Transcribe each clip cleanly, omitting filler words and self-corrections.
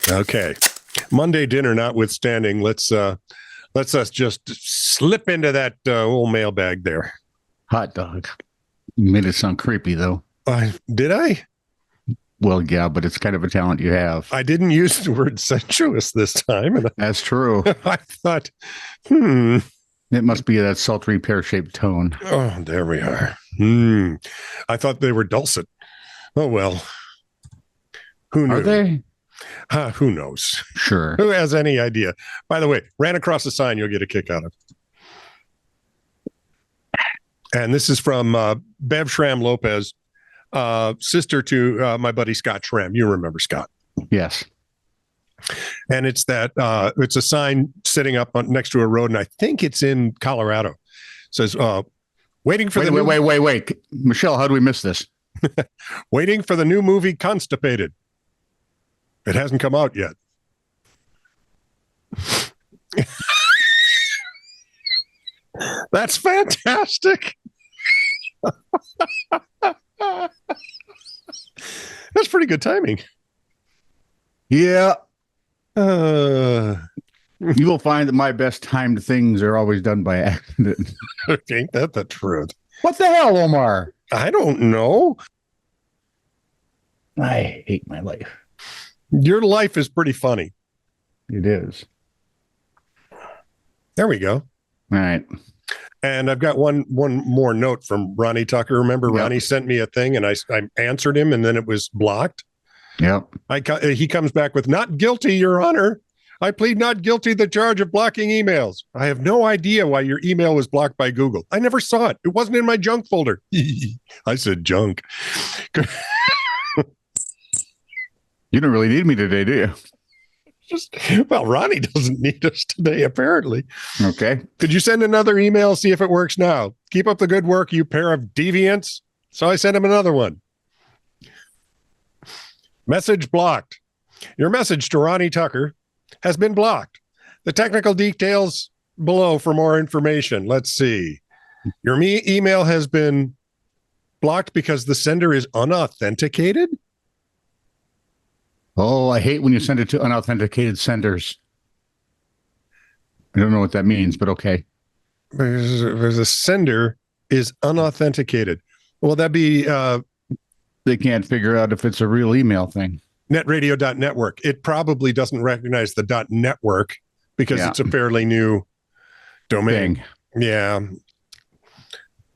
Okay. Monday dinner notwithstanding, let's us just slip into that old mailbag there. Hot dog. You made it sound creepy, though. Did I? Well, yeah, but it's kind of a talent you have. I didn't use the word sensuous this time. And That's true. I thought, It must be that sultry pear-shaped tone. Oh, there we are. I thought they were dulcet. Oh, well. Who knew? Are they? Who knows? Sure. Who has any idea? By the way, ran across a sign you'll get a kick out of. And this is from Bev Schramm Lopez, sister to my buddy Scott Schramm. You remember Scott? Yes. And it's that it's a sign sitting up next to a road, and I think it's in Colorado. It says, waiting for wait. Michelle, how do we miss this? Waiting for the new movie Constipated. It hasn't come out yet. That's fantastic. That's pretty good timing. Yeah. You will find that my best timed things are always done by accident. Ain't that the truth? What the hell, Omar? I don't know. I hate my life. Your life is pretty funny. It is. There we go. All right. And I've got one more note from Ronnie Tucker. Remember, yep. Ronnie sent me a thing, and I answered him, and then it was blocked. Yep. He comes back with, "Not guilty, Your Honor. I plead not guilty to the charge of blocking emails. I have no idea why your email was blocked by Google. I never saw it. It wasn't in my junk folder." I said junk. You don't really need me today, do you? Well, Ronnie doesn't need us today, apparently. Okay. Could you send another email, see if it works now? Keep up the good work, you pair of deviants. So I sent him another one. Message blocked. Your message to Ronnie Tucker has been blocked. The technical details below for more information. Let's see. Your email has been blocked because the sender is unauthenticated? Oh, I hate when you send it to unauthenticated senders. I don't know what that means, but okay. There's a sender is unauthenticated. Will that be... they can't figure out if it's a real email thing. Netradio.network. It probably doesn't recognize the .network because it's a fairly new domain. Yeah.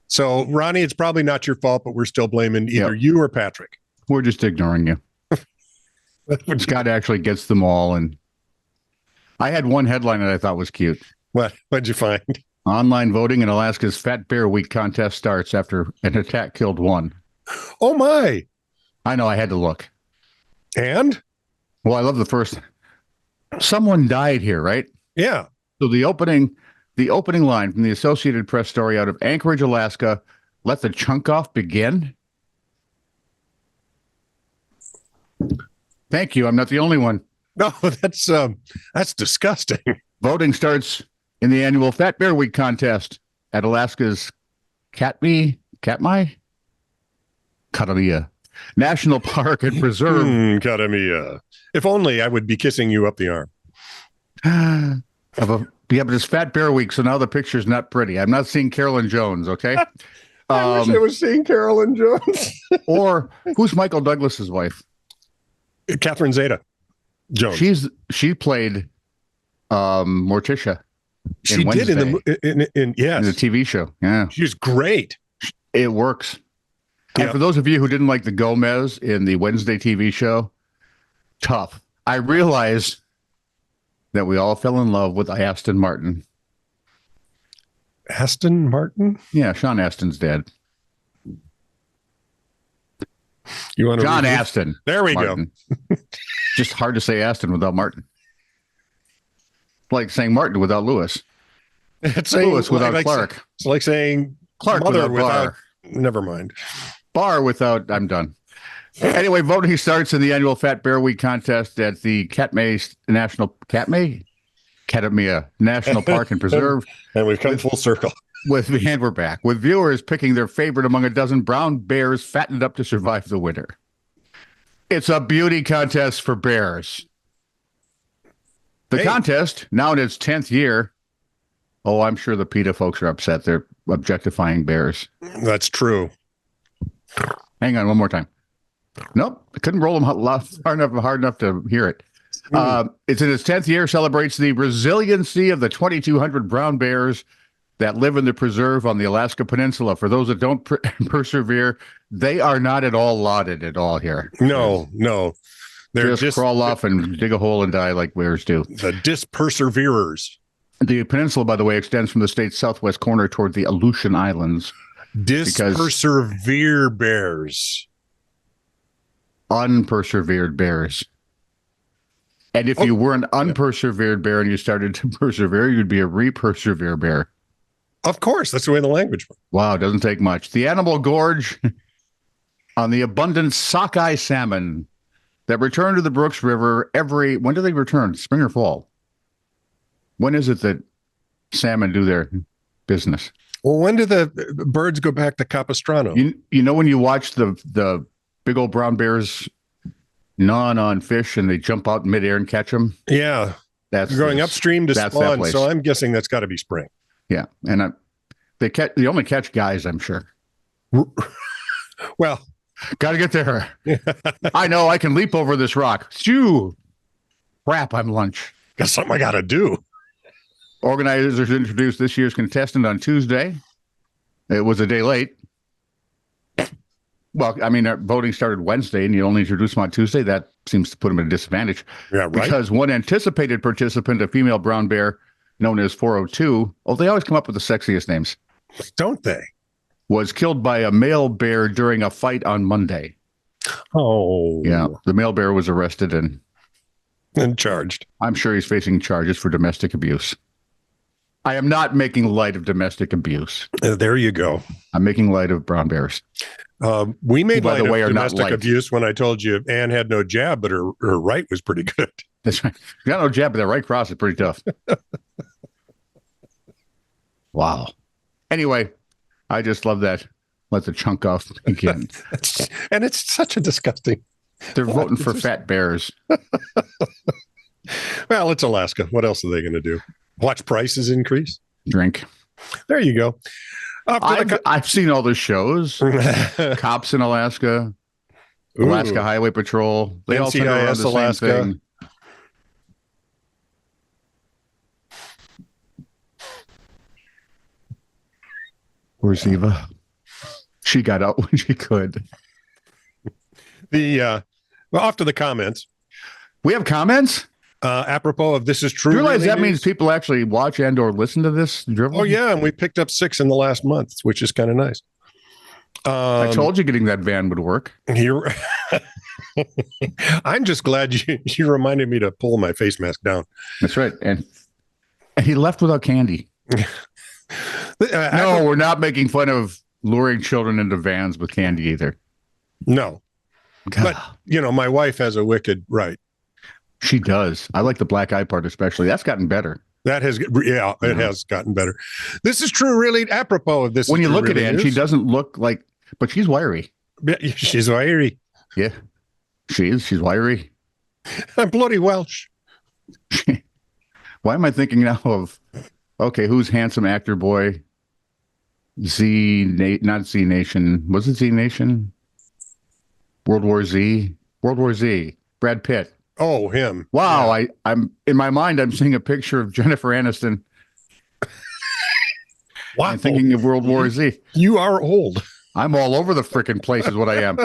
So, Ronnie, it's probably not your fault, but we're still blaming either you or Patrick. We're just ignoring you. Scott actually gets them all. And I had one headline that I thought was cute. What'd you find? Online voting in Alaska's Fat Bear Week contest starts after an attack killed one. Oh, my. I know. I had to look. And? Well, I love the first. Someone died here, right? Yeah. So the opening line from the Associated Press story out of Anchorage, Alaska, "Let the chunk off begin." Thank you. I'm not the only one. No, that's disgusting. Voting starts in the annual Fat Bear Week contest at Alaska's Katmai National Park and Preserve. Katamia. If only I would be kissing you up the arm. But it's Fat Bear Week, so now the picture's not pretty. I'm not seeing Carolyn Jones, okay? I wish I was seeing Carolyn Jones. Or who's Michael Douglas's wife? Catherine Zeta-Jones. She played Morticia. She did in the TV show. Yeah, she's great. It works. And for those of you who didn't like the Gomez in the Wednesday TV show, tough. I realize that we all fell in love with Aston Martin. Aston Martin? Yeah, Sean Astin's dad. You want to John Astin. There we go. Just hard to say Astin without Martin. Like saying Martin without Lewis. It's Lewis without Clark. It's like saying Clark mother without Barr. Never mind. Barr without. I'm done. Anyway, voting starts in the annual Fat Bear Week contest at the Katamia National Park and Preserve. And we've come full circle. And we're back with viewers picking their favorite among a dozen brown bears fattened up to survive the winter. It's a beauty contest for bears. The contest, now in its 10th year. Oh, I'm sure the PETA folks are upset. They're objectifying bears. That's true. Hang on one more time. Nope. I couldn't roll them hard enough to hear it. It's in its 10th year, celebrates the resiliency of the 2,200 brown bears that live in the preserve on the Alaska Peninsula. For those that don't persevere, they are not at all lauded at all here. No. They're just crawl off and dig a hole and die like bears do. The disperseverers. The peninsula, by the way, extends from the state's southwest corner toward the Aleutian Islands. Dispersevere bears. Unpersevered bears. And if you were an unpersevered bear and you started to persevere, you'd be a re-persevere bear. Of course, that's the way the language works. Wow, it doesn't take much. The animal gorge on the abundant sockeye salmon that return to the Brooks River when do they return? Spring or fall? When is it that salmon do their business? Well, when do the birds go back to Capistrano? You know when you watch the big old brown bears gnawing on fish and they jump out in midair and catch them? Yeah. That's going upstream to spawn. So I'm guessing that's got to be spring. Yeah. And they only catch guys, I'm sure. Well, got to get there. I know I can leap over this rock. Shoo! Crap, I'm lunch. Got something I got to do. Organizers introduced this year's contestant on Tuesday. It was a day late. Well, I mean, voting started Wednesday, and you only introduced him on Tuesday. That seems to put him at a disadvantage. Yeah, right. Because one anticipated participant, a female brown bear known as 402, they always come up with the sexiest names. Don't they? Was killed by a male bear during a fight on Monday. Oh. Yeah, the male bear was arrested and charged. I'm sure he's facing charges for domestic abuse. I am not making light of domestic abuse. There you go. I'm making light of brown bears. We made light of domestic abuse when I told you Anne had no jab, but her right was pretty good. That's right. You got no jab, but that right cross is pretty tough. Wow. Anyway, I just love that. Let the chunk off again. And it's such a disgusting. They're voting for fat bears. Well, it's Alaska. What else are they going to do? Watch prices increase? Drink. There you go. I've seen all the shows. Cops in Alaska. Alaska Highway Patrol. They all tend around the Alaska. Same thing. Where's Eva? She got out when she could. Well, off to the comments. We have comments? Apropos of This Is True. Do you realize that means people actually watch and or listen to this drivel? Oh, yeah. And we picked up 6 in the last month, which is kind of nice. I told you getting that van would work. I'm just glad you reminded me to pull my face mask down. That's right. And he left without candy. No, we're not making fun of luring children into vans with candy either. No. God. But, my wife has a wicked right. She does. I like the black eye part especially. That's gotten better. It has gotten better. This is true, really. Apropos of this. When you look at Anne, she doesn't look like, but she's wiry. She's wiry. Yeah, she is. She's wiry. I'm bloody Welsh. Why am I thinking now of, who's handsome actor boy? Not Z Nation. Was it Z Nation? World War Z. Brad Pitt. Oh, him. Wow. Yeah. I'm in my mind, I'm seeing a picture of Jennifer Aniston. Wow. I'm thinking of World War Z. You are old. I'm all over the frickin' place is what I am.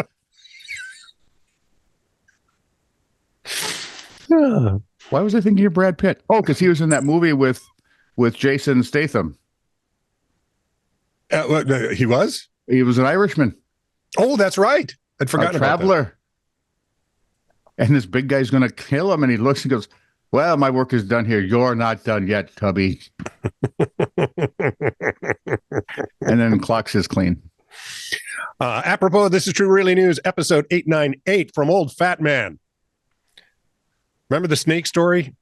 Why was I thinking of Brad Pitt? Oh, because he was in that movie with Jason Statham. He was? He was an Irishman. Oh, that's right. I'd forgotten about Traveler. And this big guy's going to kill him. And he looks and goes, well, my work is done here. You're not done yet, Tubby. And then clocks his clean. Apropos, This Is True Really News, episode 898 from Old Fat Man. Remember the snake story?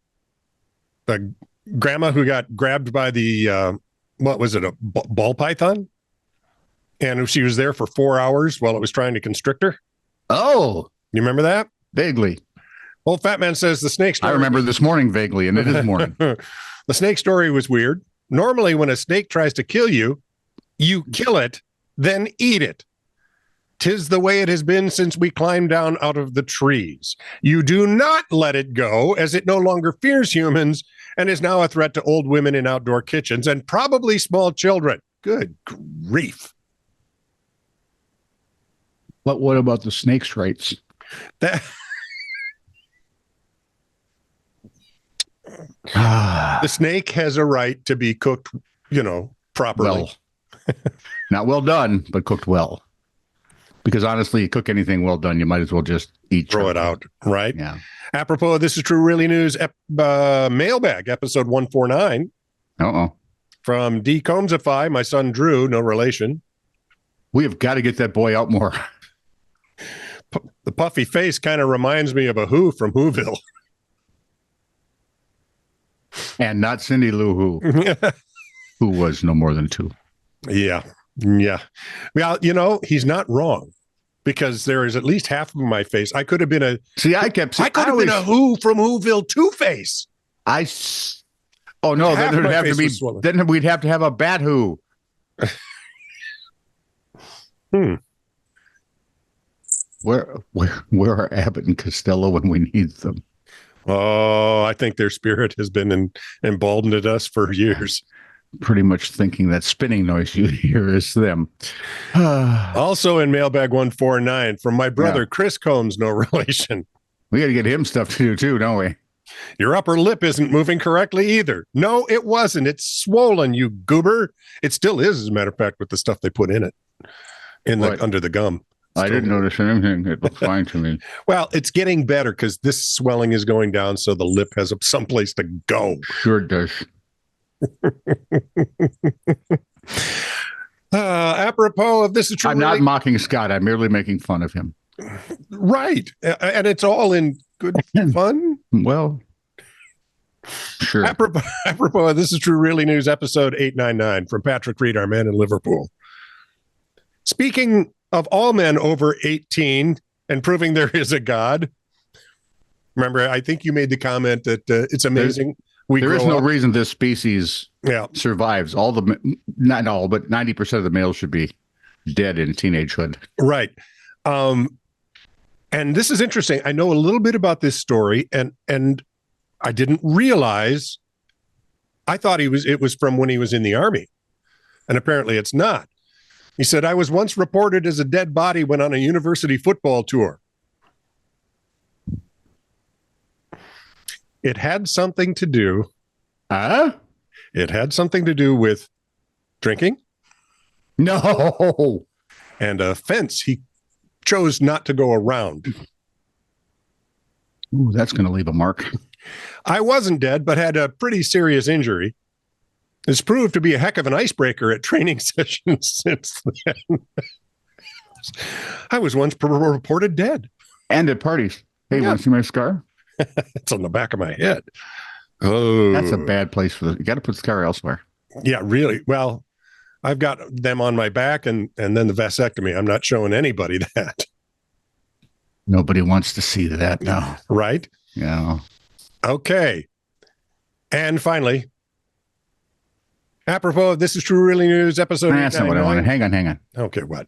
The grandma who got grabbed by the, what was it, a ball python? And she was there for 4 hours while it was trying to constrict her. Oh. You remember that? Vaguely. Old Fat Man says the snake story. I remember this morning vaguely, and it is morning. The snake story was weird. Normally, when a snake tries to kill you, you kill it, then eat it. 'Tis the way it has been since we climbed down out of the trees. You do not let it go, as it no longer fears humans and is now a threat to old women in outdoor kitchens and probably small children. Good grief. But what about the snake's rights? That the snake has a right to be cooked, properly. Well, not well done, but cooked well. Because honestly, you cook anything well done, you might as well just throw it out, right? Yeah. Apropos, this is True Really News Mailbag, episode 149. From D. Combsify, my son Drew, no relation. We have got to get that boy out more. The puffy face kind of reminds me of a Who from Whoville. And not Cindy Lou Who, who was no more than 2. Yeah. Well, he's not wrong, because there is at least half of my face. I could have been a been a Who from Whoville Two-Face. Oh no, then there'd have to be. Then we'd have to have a Bat Who. Where are Abbott and Costello when we need them? Oh, I think their spirit has been emboldened us for years. Pretty much thinking that spinning noise you hear is them. Also in Mailbag 149 from my brother, Chris Combs, no relation. We got to get him stuff to do too, don't we? Your upper lip isn't moving correctly either. No, it wasn't. It's swollen, you goober. It still is, as a matter of fact, with the stuff they put in it, under the gum. I didn't notice anything. It looked fine to me. Well, it's getting better because this swelling is going down, so the lip has someplace to go. Sure does. Apropos of this is true. I'm not mocking Scott. I'm merely making fun of him. Right. And it's all in good fun. Well, sure. Apropos of this is true really news episode 899 from Patrick Reed, our man in Liverpool. Speaking of all men over 18 and proving there is a God. Remember, I think you made the comment that it's amazing. There is no reason this species survives. Not all, but 90% of the males should be dead in teenagehood. Right. And this is interesting. I know a little bit about this story, and I didn't realize. I thought it was from when he was in the Army, and apparently it's not. He said, I was once reported as a dead body when on a university football tour. It had something to do. It had something to do with drinking. No. And a fence he chose not to go around. Ooh, that's going to leave a mark. I wasn't dead, but had a pretty serious injury. It's proved to be a heck of an icebreaker at training sessions since then. I was once reported dead. And at parties. Hey, want to see my scar? It's on the back of my head. Oh. That's a bad place for you got to put the scar elsewhere. Yeah, really. Well, I've got them on my back and then the vasectomy. I'm not showing anybody that. Nobody wants to see that now. Right? Yeah. Okay. And finally, apropos of This is True Really News episode. That's not what I wanted. Hang on. Okay, what?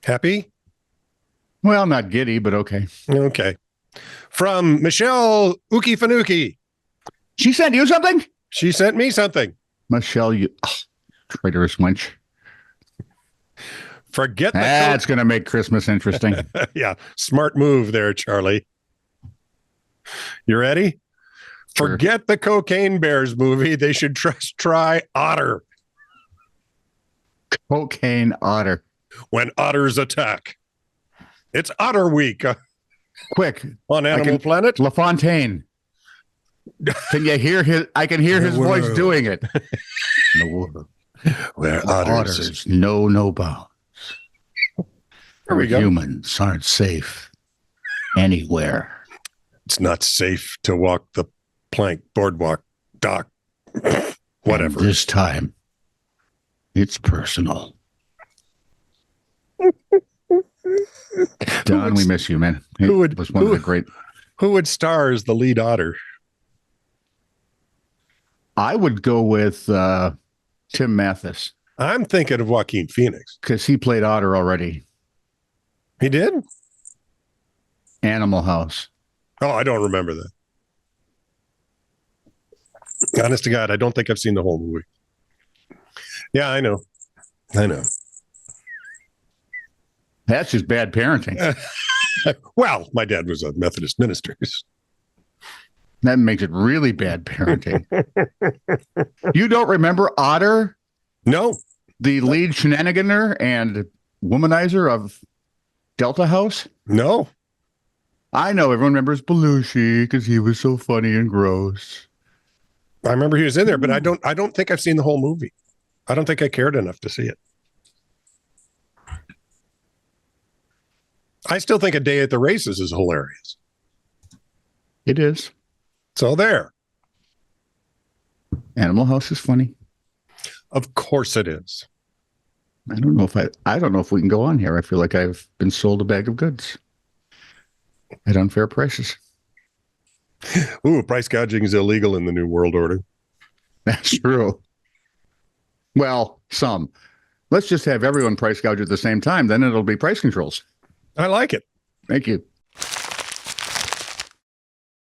Happy? Well, not giddy, but okay. Okay. From Michelle Uki Fanuki. She sent you something? She sent me something. Michelle, you traitorous wench. Forget that. That's going to make Christmas interesting. Yeah. Smart move there, Charlie. You ready? Sure. Forget the Cocaine Bears movie. They should try Otter. Cocaine Otter. When otters attack. It's Otter Week. Quick. On Animal Planet. LaFontaine. Can you hear his? I can hear his voice doing it. In the world. Where otters know no bounds. There we go. Humans aren't safe anywhere. It's not safe to walk the plank, boardwalk, dock, whatever. And this time, it's personal. Don, we miss you, man. It was one of the great. Who would star as the lead otter? I would go with Tim Mathis. I'm thinking of Joaquin Phoenix. Because he played Otter already. He did? Animal House. Oh, I don't remember that. Honest to God, I don't think I've seen the whole movie. Yeah, I know. That's just bad parenting. Well, my dad was a Methodist minister. That makes it really bad parenting. You don't remember Otter? No. The lead shenaniganer and womanizer of Delta House? No. I know everyone remembers Belushi because he was so funny and gross. I remember he was in there, but I don't think I've seen the whole movie. I don't think I cared enough to see it. I still think A Day at the Races is hilarious. It is. So there. Animal House is funny. Of course it is. I don't know if we can go on here. I feel like I've been sold a bag of goods at unfair prices. Ooh, price gouging is illegal in the New World Order. That's true. Well, some. Let's just have everyone price gouge at the same time. Then it'll be price controls. I like it. Thank you.